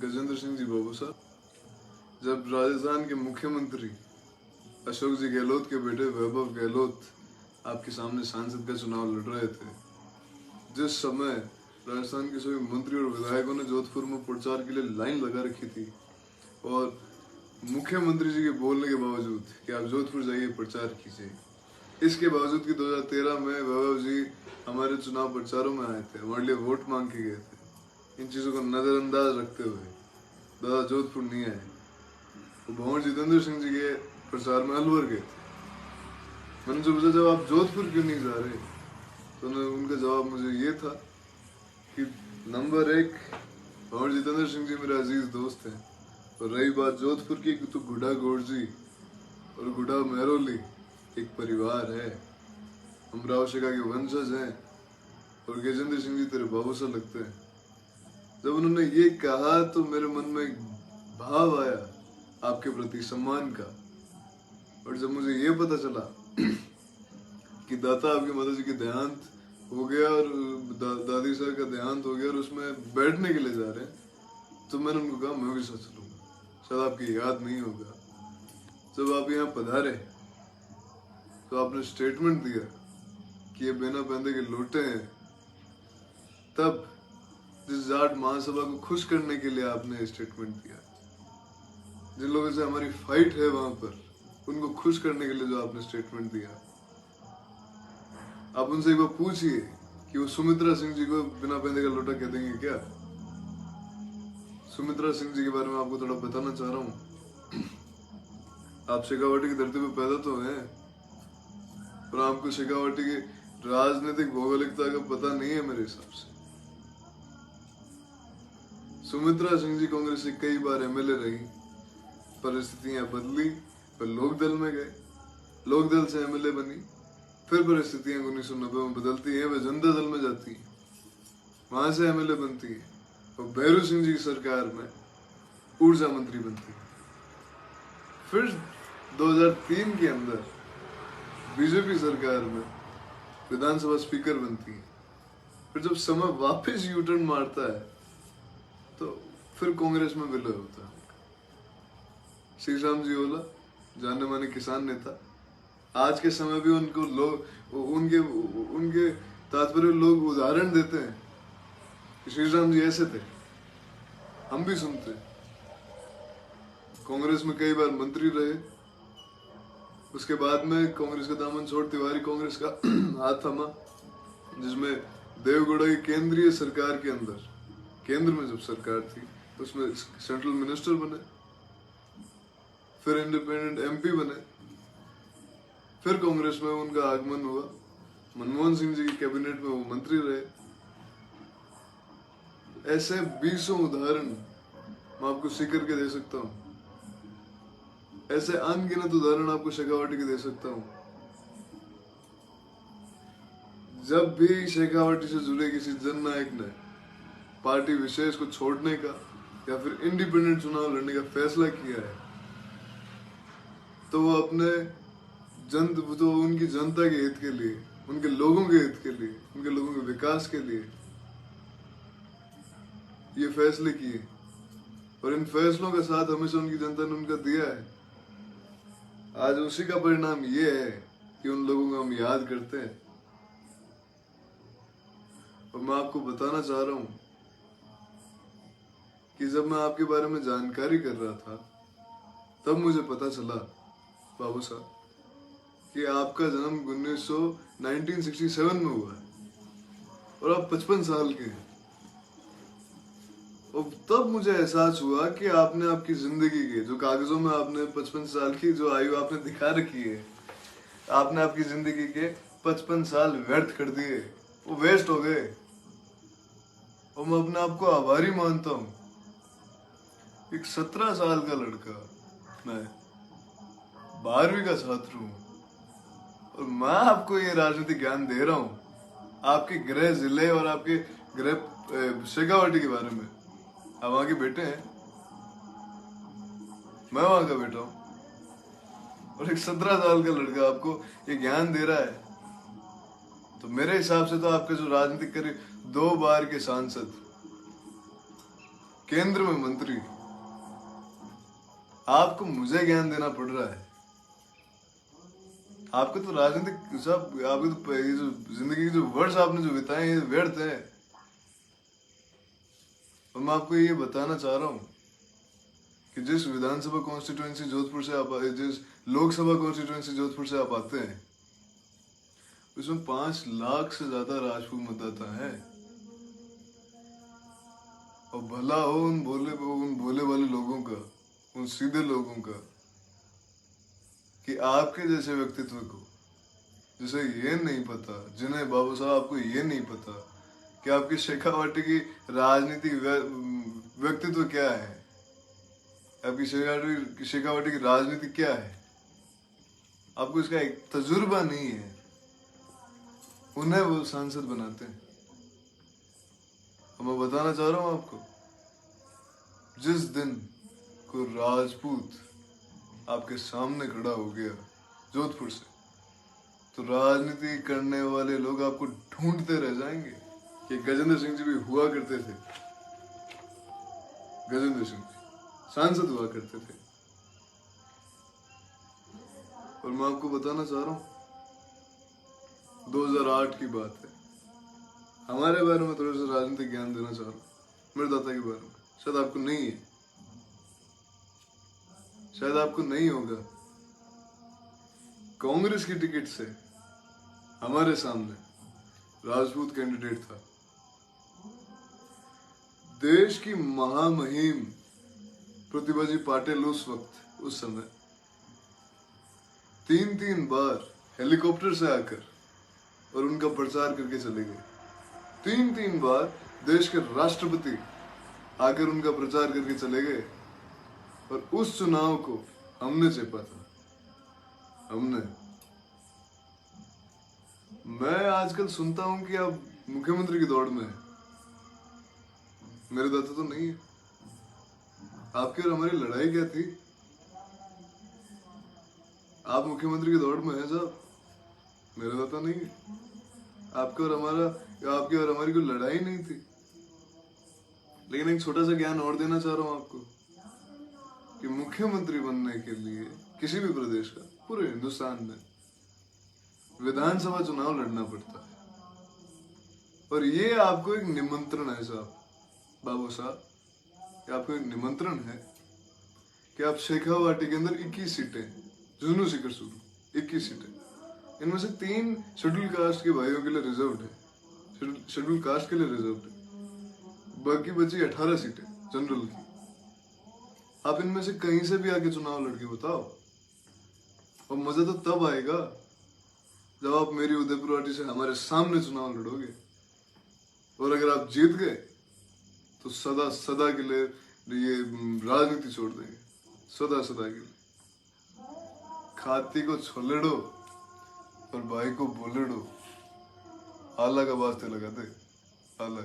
गजेंद्र सिंह जी बाबू साहब, जब राजस्थान के मुख्यमंत्री अशोक जी गहलोत के बेटे वैभव गहलोत आपके सामने सांसद का चुनाव लड़ रहे थे, जिस समय राजस्थान के सभी मंत्री और विधायकों ने जोधपुर में प्रचार के लिए लाइन लगा रखी थी और मुख्यमंत्री जी के बोलने के बावजूद कि आप जोधपुर जाइए प्रचार कीजिए, इसके बावजूद कि 2013 में वैभव जी हमारे चुनाव प्रचारों में आए थे, हमारे लिए वोट मांग के गए थे। इन चीज़ों को नज़रअंदाज रखते हुए दादा जोधपुर नहीं आए, वो भंवर जितेंद्र सिंह जी के प्रचार में अलवर गए थे। मैंने जो पूछा जब आप जोधपुर क्यों नहीं जा रहे, तो उनका जवाब मुझे ये था कि नंबर 1, भंवर जितेंद्र सिंह जी मेरे अजीज दोस्त हैं, और रही बात जोधपुर की तो गुड्डा गोरजी और गुड्डा मेहरोली एक परिवार है, हम राव शेखा के वंशज हैं और गजेंद्र सिंह जी तेरे बाबू से लगते हैं। जब उन्होंने ये कहा तो मेरे मन में एक भाव आया आपके प्रति सम्मान का, और जब मुझे ये पता चला कि दाता आपकी माता जी के देहांत हो गया और दादी सर का देहांत हो गया और उसमें बैठने के लिए जा रहे हैं, तो मैंने उनको कहा मैं भी साथ चलूंगा, शायद आपकी याद नहीं होगा। जब आप यहाँ पधारे तो आपने स्टेटमेंट दिया कि ये बिना बंदे के लौटे हैं, तब जिस जाट महासभा को खुश करने के लिए आपने स्टेटमेंट दिया, जिन लोगों से हमारी फाइट है वहां पर, उनको खुश करने के लिए जो आपने स्टेटमेंट दिया, आप उनसे एक बार पूछिए कि वो सुमित्रा सिंह जी को बिना पहने का लोटा कह देंगे क्या। सुमित्रा सिंह जी के बारे में आपको थोड़ा बताना चाह रहा हूँ। आप शेखावाटी की धरती पर पैदा तो हैं, पर आपको शेखावाटी की राजनीतिक भौगोलिकता का पता नहीं है मेरे हिसाब से। सुमित्रा सिंह जी कांग्रेस से कई बार एमएलए रही, परिस्थितियां बदली, पर लोकदल में गए, लोकदल से एमएलए बनी, फिर परिस्थितियां 1990 में बदलती हैं, वे जनता दल में जाती हैं, वहां से एमएलए बनती है और भैरू सिंह जी की सरकार में ऊर्जा मंत्री बनती है। फिर 2003 के अंदर बीजेपी सरकार में विधानसभा स्पीकर बनती है। फिर जब समय वापस यूटर्न मारता है तो फिर कांग्रेस में विलय होता है। श्री राम जी ओला, जाने माने किसान नेता, आज के समय भी उनको लोग उनके तात्पर्य लोग उदाहरण देते हैं। श्री राम जी ऐसे थे, हम भी सुनते हैं। कांग्रेस में कई बार मंत्री रहे, उसके बाद में कांग्रेस का दामन छोड़ तिवारी कांग्रेस का हाथ थमा, जिसमें देवगौड़ा की केंद्रीय सरकार के अंदर, केंद्र में जब सरकार थी उसमें सेंट्रल मिनिस्टर बने, फिर इंडिपेंडेंट एमपी बने, फिर कांग्रेस में उनका आगमन हुआ, मनमोहन सिंह जी की कैबिनेट में वो मंत्री रहे। ऐसे 20 उदाहरण मैं आपको सीकर के दे सकता हूँ, ऐसे अनगिनत उदाहरण आपको शेखावाटी के दे सकता हूँ। जब भी शेखावाटी से जुड़े किसी जननायक ने पार्टी विशेष को छोड़ने का या फिर इंडिपेंडेंट चुनाव लड़ने का फैसला किया है, तो वो तो उनकी जनता के हित के लिए, उनके लोगों के हित के लिए, उनके लोगों के विकास के लिए ये फैसले किए, और इन फैसलों का साथ हमेशा उनकी जनता ने उनका दिया है। आज उसी का परिणाम ये है कि उन लोगों को हम याद करते हैं। और मैं आपको बताना चाह रहा हूं कि जब मैं आपके बारे में जानकारी कर रहा था, तब मुझे पता चला बाबू साहब कि आपका जन्म 1967 में हुआ है और आप 55 साल के हैं। और तब मुझे एहसास हुआ कि आपने आपकी जिंदगी के जो कागजों में आपने 55 साल की जो आयु आपने दिखा रखी है, आपने आपकी जिंदगी के 55 साल व्यर्थ कर दिए, वो वेस्ट हो गए। और मैं अपने आप को आभारी मानता हूं। एक 17 साल का लड़का, मैं 12वीं का छात्र हूं, और मैं आपको ये राजनीतिक ज्ञान दे रहा हूं आपके गृह जिले और आपके गृह शेखावाटी के बारे में। आप वहां के बेटे हैं, मैं वहां का बेटा हूं, और एक 17 साल का लड़का आपको ये ज्ञान दे रहा है, तो मेरे हिसाब से तो आपके जो राजनीतिक करियर, 2 बार के सांसद, केंद्र में मंत्री, आपको मुझे ज्ञान देना पड़ रहा है। आपको तो राजनीतिक सब, आपको तो ये जो जिंदगी के जो वर्ष आपने जो बिताए ये व्यर्थ है। और मैं आपको ये बताना चाह रहा हूँ कि जिस विधानसभा कॉन्स्टिट्यूएंसी जोधपुर से आप, जिस लोकसभा कॉन्स्टिट्यूएंसी जोधपुर से आप आते हैं, उसमें 5 लाख से ज्यादा राजपूत मतदाता है। और भला हो उन भोले वाले लोगों का, उन सीधे लोगों का, कि आपके जैसे व्यक्तित्व को, जिसे ये नहीं पता, जिन्हें बाबू साहब आपको ये नहीं पता कि आपकी शेखावाटी की राजनीतिक व्यक्तित्व क्या है, आपकी शेखावाटी की राजनीति क्या है, आपको इसका एक तजुर्बा नहीं है, उन्हें वो सांसद बनाते हैं। और मैं बताना चाह रहा हूं आपको, जिस दिन कोई राजपूत आपके सामने खड़ा हो गया जोधपुर से, तो राजनीति करने वाले लोग आपको ढूंढते रह जाएंगे। कि गजेंद्र सिंह जी भी हुआ करते थे, गजेंद्र सिंह जी सांसद हुआ करते थे। और मैं आपको बताना चाह रहा हूं, 2008 की बात है, हमारे बारे में थोड़ा सा राजनीतिक ज्ञान देना चाह रहा हूँ, मेरे दादा के बारे में। शायद आपको नहीं है, शायद आपको नहीं होगा। कांग्रेस की टिकट से हमारे सामने राजपूत कैंडिडेट था। देश की महामहिम प्रतिभा जी पाटिल उस वक्त, उस समय 3 बार हेलीकॉप्टर से आकर और उनका प्रचार करके चले गए। 3 बार देश के राष्ट्रपति आकर उनका प्रचार करके चले गए। और उस चुनाव को हमने जीता था, हमने। मैं आजकल सुनता हूं कि आप मुख्यमंत्री की दौड़ में हैं। मेरे दादा तो नहीं है। आपकी और हमारी लड़ाई क्या थी? आप मुख्यमंत्री की दौड़ में हैं साहब, मेरे दादा नहीं है। आपके और हमारा, आपकी और हमारी कोई लड़ाई नहीं थी। लेकिन एक छोटा सा ज्ञान और देना चाह रहा हूं आपको कि मुख्यमंत्री बनने के लिए किसी भी प्रदेश का, पूरे हिंदुस्तान में विधानसभा चुनाव लड़ना पड़ता है। और ये आपको एक निमंत्रण है साहब, बाबू साहब, आपको एक निमंत्रण है कि आप शेखावाटी के अंदर 21 सीटें, जुनू सिकर शुरू 21 सीटें, इनमें से 3 शेड्यूल कास्ट के भाइयों के लिए रिजर्व्ड है, शेड्यूल कास्ट के लिए रिजर्व्ड है। बाकी बची 18 सीटें जनरल की। आप इनमें से कहीं से भी आके चुनाव लड़के बताओ, और मजा तो तब आएगा जब आप मेरी उदयपुर वाटी से हमारे सामने चुनाव लड़ोगे। और अगर आप जीत गए तो सदा सदा के लिए ये राजनीति छोड़ देंगे, सदा सदा के लिए। खाती को छोलेड़ो और भाई को बोलेड़ो, आला का वास्ते लगा दे, आला।